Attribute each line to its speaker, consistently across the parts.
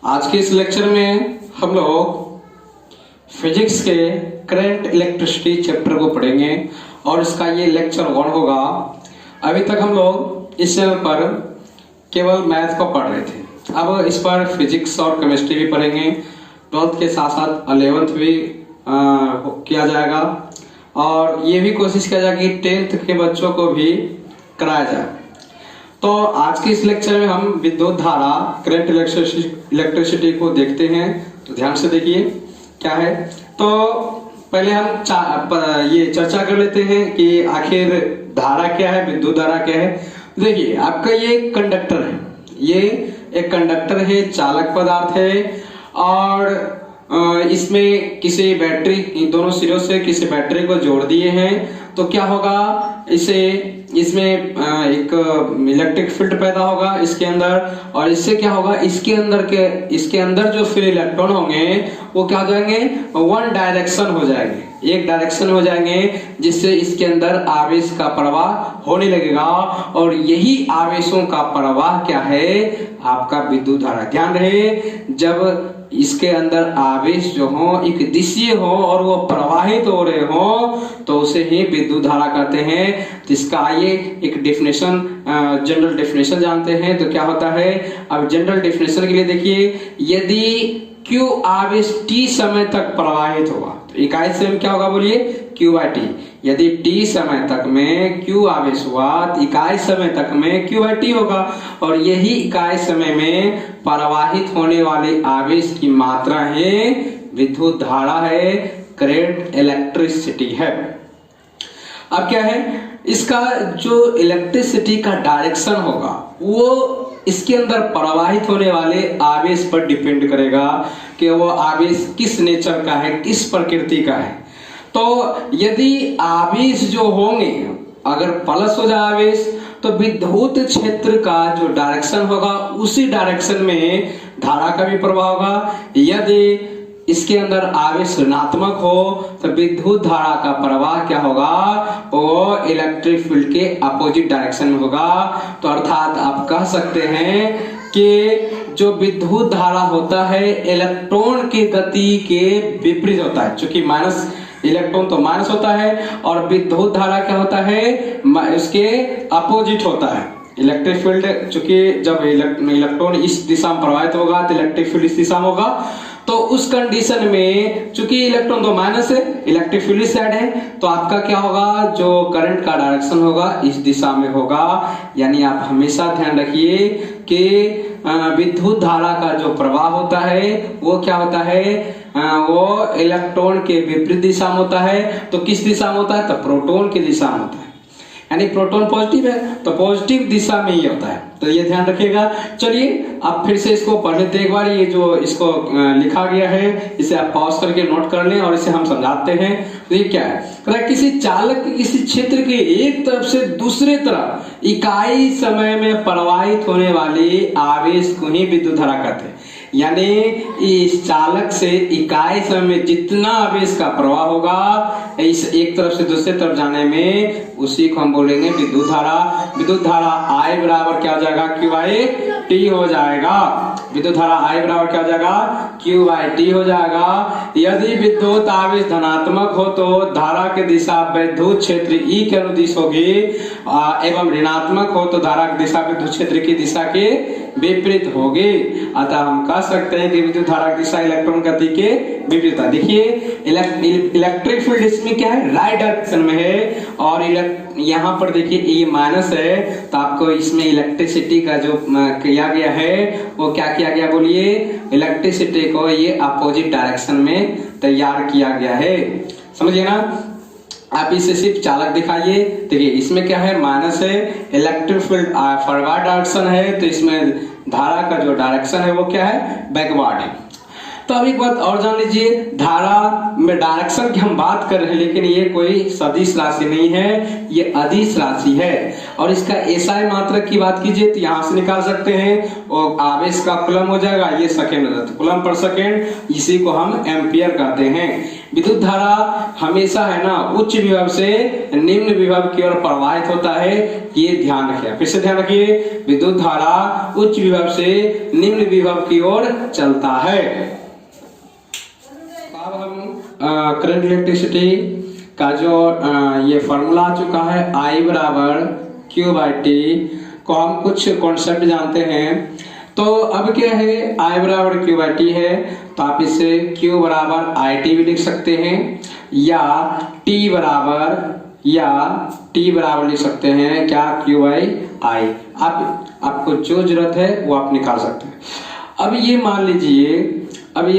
Speaker 1: आज के इस लेक्चर में हम लोग फिजिक्स के करंट इलेक्ट्रिसिटी चैप्टर को पढ़ेंगे और इसका ये लेक्चर 1 होगा। अभी तक हम लोग इस चैनल पर केवल मैथ को पढ़ रहे थे, अब इस पर फिजिक्स और केमिस्ट्री भी पढ़ेंगे। 12th के साथ साथ 11th भी किया जाएगा और ये भी कोशिश किया जाएगा कि 10th के बच्चों को भी कराया जाए। तो आज के इस लेक्चर में हम विद्युत धारा करंट इलेक्ट्रिसिटी को देखते हैं। तो ध्यान से देखिए क्या है। तो पहले हम ये चर्चा कर लेते हैं कि आखिर धारा क्या है, विद्युत धारा क्या है। देखिए आपका ये कंडक्टर है, ये एक कंडक्टर है, चालक पदार्थ है और इसमें किसी बैटरी, दोनों सिरों से किसी बैटरी को जोड़ दिए हैं। तो क्या होगा, इसमें एक इलेक्ट्रिक फील्ड पैदा होगा इसके अंदर, और इससे क्या होगा, इसके अंदर जो फिर इलेक्ट्रॉन होंगे वो क्या हो जाएंगे, वन डायरेक्शन हो जाएंगे, एक डायरेक्शन हो जाएंगे, जिससे इसके अंदर आवेश का प्रवाह होने लगेगा और यही आवेशों का प्रवाह क्या है, आपका विद्युत धारा। ध्यान रहे, जब इसके अंदर आवेश जो हो एक दिशीय हो और वो प्रवाहित हो रहे हो तो उसे ही विद्युत धारा कहते हैं। तो इसका आइए एक डेफिनेशन, जनरल डेफिनेशन जानते हैं। तो क्या होता है, अब जनरल डेफिनेशन के लिए देखिए, यदि Q आवेश T समय तक प्रवाहित होगा तो इकाई समय क्या होगा, बोलिए Q/T। यदि T समय तक में Q आवेश हुआ तो इकाई समय तक में Q/T होगा और यही इकाई समय में प्रवाहित होने वाले आवेश की मात्रा है विद्युत धारा है, करंट इलेक्ट्रिसिटी है। अब क्या है, इसका जो इलेक्ट्रिसिटी का डायरेक्शन होगा वो इसके अंदर प्रवाहित होने वाले आवेश पर डिपेंड करेगा कि वो आवेश किस नेचर का है, किस प्रकृति का है। तो यदि आवेश जो होंगे अगर प्लस हो जाए आवेश, तो विद्युत क्षेत्र का जो डायरेक्शन होगा उसी डायरेक्शन में धारा का भी प्रवाह होगा। यदि इसके अंदर आवेश ऋणात्मक हो तो विद्युत धारा का प्रवाह क्या होगा, वो इलेक्ट्रिक फील्ड के अपोजिट डायरेक्शन में होगा। तो अर्थात आप कह सकते हैं कि जो विद्युत धारा होता है इलेक्ट्रॉन की गति के विपरीत होता है, क्योंकि माइनस इलेक्ट्रॉन तो माइनस होता है और विद्युत धारा क्या होता है, उसके अपोजिट होता है। इलेक्ट्रिक फील्ड चूंकि जब इलेक्ट्रॉन इस दिशा में प्रवाहित होगा तो इलेक्ट्रिक फील्ड इस दिशा में होगा। तो उस कंडीशन में चूंकि इलेक्ट्रॉन तो माइनस है, इलेक्ट्रिक फील्ड इस साइड है, तो आपका क्या होगा, जो करंट का डायरेक्शन होगा इस दिशा में होगा। यानी आप हमेशा ध्यान रखिए कि विद्युत धारा का जो प्रवाह होता है वो क्या होता है, वो इलेक्ट्रॉन के विपरीत दिशा में होता है। तो किस दिशा में होता है, तो प्रोटॉन की दिशा में होता है। यानी प्रोटॉन पॉजिटिव है तो पॉजिटिव दिशा में ही होता है। तो ये ध्यान रखिएगा। चलिए अब फिर से इसको पढ़ लेते हैं एक बार। ये जो इसको लिखा गया है इसे आप पॉज करके नोट कर लें और इसे हम समझाते हैं। तो ये क्या है, किसी चालक के किसी क्षेत्र के एक तरफ से दूसरे तरफ इकाई समय में प्रवाहित होने वाले आवेश को ही विद्युत धारा कहते हैं। यानी इस चालक से इकाई समय में जितना आवेश का प्रवाह होगा इस एक तरफ से दूसरे तरफ जाने में, उसी को हम बोलेंगे विद्युत धारा। विद्युत धारा I बराबर क्या हो जाएगा, Q/T हो जाएगा। विद्युत धारा I बराबर क्या हो जाएगा, Q/T हो जाएगा। यदि विद्युत आवेश धनात्मक हो तो धारा की दिशा विद्युत क्षेत्र E के अनुदिश होगी एवं ऋणात्मक हो तो धारा की दिशा विद्युत क्षेत्र की दिशा के विपरीत होगी। अतः हम कह सकते हैं कि विद्युत धारा की दिशा इलेक्ट्रॉन गति के विपरीत है। देखिए इलेक्ट्रिक फील्ड इसमें क्या है, राइट डायरेक्शन में है और यहाँ पर देखिए ये माइनस है, तो आपको इसमें इलेक्ट्रिसिटी का जो किया गया है वो क्या किया गया, बोलिए इलेक्ट्रिसिटी को ये अपोजिट डायरेक्शन में तैयार किया गया है। समझिए ना। आप इसे सिर्फ चालक दिखाइए। देखिए इसमें क्या है, माइनस है, इलेक्ट्रिक फील्ड फॉरवर्ड डायरेक्शन है, तो इसमें धारा का जो डायरेक्शन है वो क्या है, बैकवर्ड है। तो अब एक बात और जान लीजिए, धारा में डायरेक्शन की हम बात कर रहे हैं, लेकिन ये कोई सदिश राशि नहीं है, ये अदिश राशि है। और इसका एसआई मात्रक की बात कीजिए तो यहां से निकाल सकते हैं, और आवेश का कूलम हो जाएगा, ये सेकेंड हो जाता है, कूलम पर सेकेंड, इसी को हम एम्पियर कहते हैं। विद्युत धारा हमेशा है ना उच्च विभव से निम्न विभव की ओर प्रवाहित होता है, ये ध्यान रखिए, फिर से ध्यान रखिए, विद्युत धारा उच्च विभव से निम्न विभव की ओर चलता है। अब हम करंट इलेक्ट्रिसिटी का जो ये फॉर्मूला आ चुका है, I बराबर Q बाई टी, को हम कुछ कॉन्सेप्ट जानते हैं। तो अब क्या है, I बराबर Q बाई टी है, तो आप इसे Q बराबर IT भी लिख सकते हैं, या T बराबर लिख सकते हैं क्या, Q बाई I। आपको जो जरूरत है वो आप निकाल सकते हैं। अब ये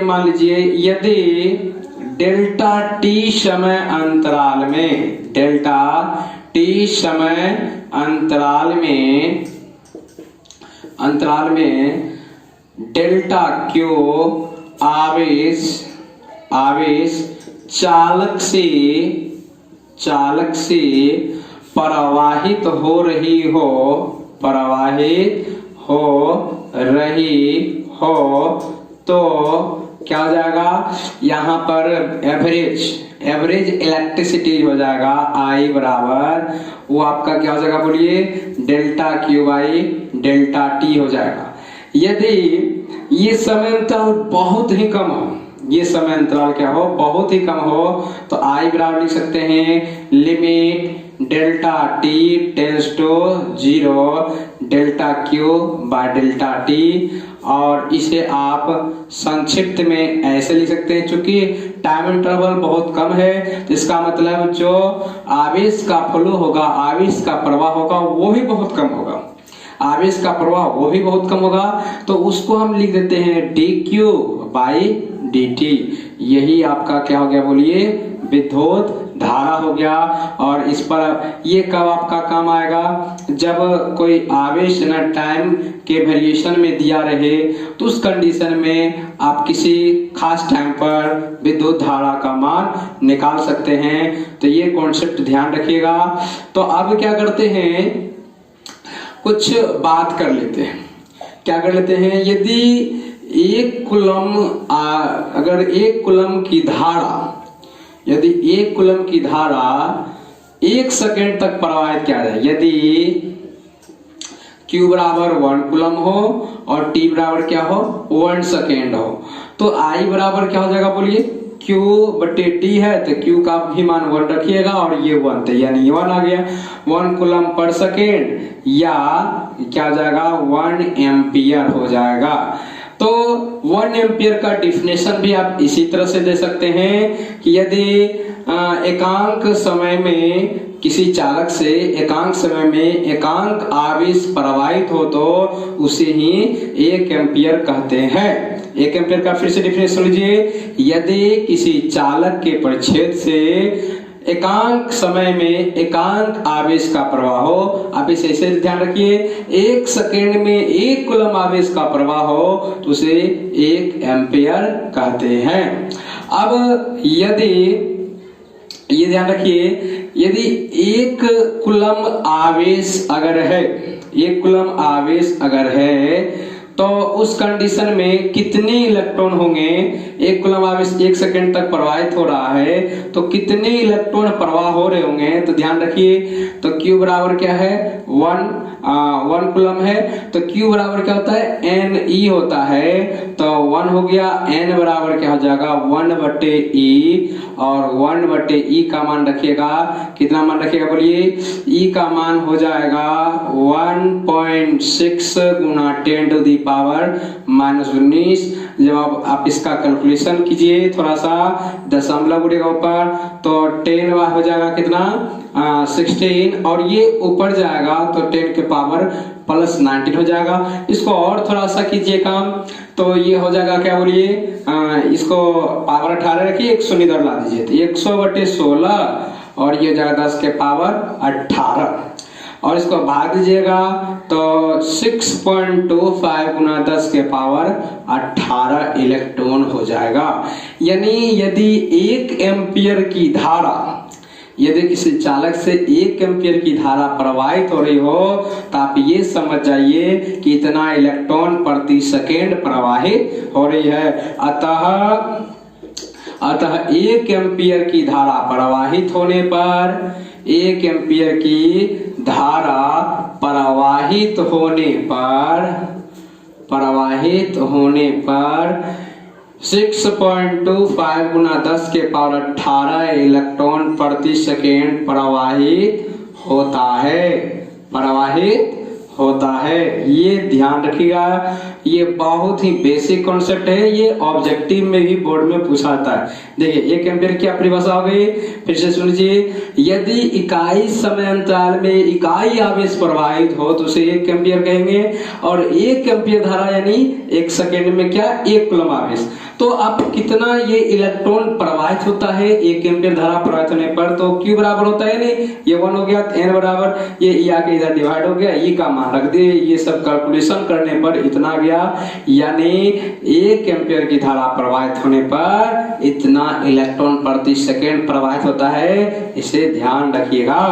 Speaker 1: मान लीजिए यदि डेल्टा टी समय अंतराल में डेल्टा क्यू आवेश चालक से प्रवाहित हो रही हो तो क्या हो जाएगा, यहाँ पर एवरेज इलेक्ट्रिसिटी हो जाएगा I बराबर, वो आपका क्या हो जाएगा बोलिए, delta Q by delta T हो जाएगा। यदि ये समय अंतराल बहुत ही कम हो, बहुत ही कम हो, तो I बराबर लिख सकते हैं limit delta t tends to 0 delta q by delta t, और इसे आप संक्षिप्त में ऐसे लिख सकते हैं, चूंकि टाइम इंटरवल बहुत कम है, तो इसका मतलब जो आवेश का फ्लो होगा, आवेश का प्रवाह होगा, वो भी बहुत कम होगा, तो उसको हम लिख देते हैं D Q by D T. यही आपका क्या हो गया बोलिए, विद्युत धारा हो गया। और इस पर ये कब आपका काम आएगा, जब कोई आवेश ना टाइम के वेरिएशन में दिया रहे, तो उस कंडीशन में आप किसी खास टाइम पर विद्युत धारा का मान निकाल सकते हैं। तो ये कॉन्सेप्ट ध्यान रखिएगा। तो अब क्या करते हैं, कुछ बात कर लेते हैं। क्या कर लेते हैं, यदि एक कूलम की धारा 1 सेकेंड तक प्रवाहित किया जाए, यदि Q बराबर 1 कूलम हो और T बराबर क्या हो, 1 सेकेंड हो, तो I बराबर क्या हो जाएगा बोलिए, Q बटे T है, तो Q का भी मान 1 रखिएगा, और ये 1 थे, यानी 1 आ गया, 1 कूलम पर सेकेंड, या क्या हो जाएगा 1 एम्पियर हो जाएगा। तो 1 एम्पियर का डिफिनेशन भी आप इसी तरह से दे सकते हैं कि यदि एकांक समय में किसी चालक से एकांक समय में एकांक आवेश प्रवाहित हो तो उसे ही 1 एम्पियर कहते हैं। 1 एम्पियर का फिर से डिफिनेशन लीजिए, यदि किसी चालक के परिच्छेद से एकांक समय में एकांक आवेश का प्रवाह हो, आप इसे ऐसे ध्यान रखिए, 1 सेकेंड में 1 कूलम आवेश का प्रवाह हो तो उसे 1 एम्पियर कहते हैं। अब यदि ये ध्यान रखिए, यदि 1 कूलम आवेश अगर है तो उस कंडीशन में कितने इलेक्ट्रॉन होंगे, 1 कूलम आवेश 1 सेकेंड तक प्रवाहित हो रहा है, तो कितने इलेक्ट्रॉन प्रवाह हो रहे होंगे, तो ध्यान रखिए। तो Q बराबर क्या है, 1 कूलम है, तो Q बराबर क्या होता है, Ne होता है, तो 1 हो गया, N बराबर क्या हो जाएगा 1 बटे E, और 1 बटे E का मान रखिएगा, कितना मान रखिएगा बोलिए, E का मान हो जाएगा 1.6 गुना 10 टू दी पावर -19। जब आप इसका कैलकुलेशन कीजिए, थोड़ा सा दशमलव उड़ेगा ऊपर, तो 10 हो जाएगा कितना 16, और ये ऊपर जाएगा तो 10 के पावर +19 हो जाएगा। इसको और थोड़ा सा कीजिए काम, तो ये हो जाएगा क्या बोलिए, इसको पावर 18 रखिए, 100 इधर ला दीजिए, तो 100 बटे 16, और ये हो जाएगा 10 के पावर 18। और इसको भाग दीजिएगा तो 6.25 गुना 10 के पावर 18 इलेक्ट्रॉन हो जाएगा। यानी यदि 1 एम्पियर की धारा, यदि किसी चालक से 1 एम्पियर की धारा प्रवाहित हो रही हो तो आप ये समझ जाइए कि इतना इलेक्ट्रॉन प्रति सेकेंड प्रवाहित हो रही है। अतः 1 एम्पियर की धारा प्रवाहित होने पर, 1 एम्पियर की धारा प्रवाहित होने पर 6.25 गुना 10 के पावर 18 इलेक्ट्रॉन प्रति सेकेंड प्रवाहित होता है। ये ध्यान रखिएगा, ये बहुत ही बेसिक कॉन्सेप्ट है, ये ऑब्जेक्टिव में भी बोर्ड में पूछा जाता है। देखिए 1 एम्पियर की परिभाषा हो गई, फिर से सुनिए। यदि इकाई समय अंतराल में इकाई आवेश प्रवाहित हो तो उसे 1 एम्पियर कहेंगे, और 1 एम्पियर धारा यानी 1 सेकेंड में क्या, 1 कूलम आवेश। तो अब कितना ये इलेक्ट्रॉन प्रवाहित होता है 1 एम्पियर धारा प्रवाहित होने पर, तो Q बराबर होता है नहीं, ये 1 हो गया, N बराबर ये आके इधर डिवाइड हो गया, E का मान रख दिए, ये सब कैलकुलेशन करने पर इतना गया। यानी 1 एम्पियर की धारा प्रवाहित होने पर इतना इलेक्ट्रॉन प्रति सेकेंड प्रवाहित होता है, इसे ध्यान रखिएगा।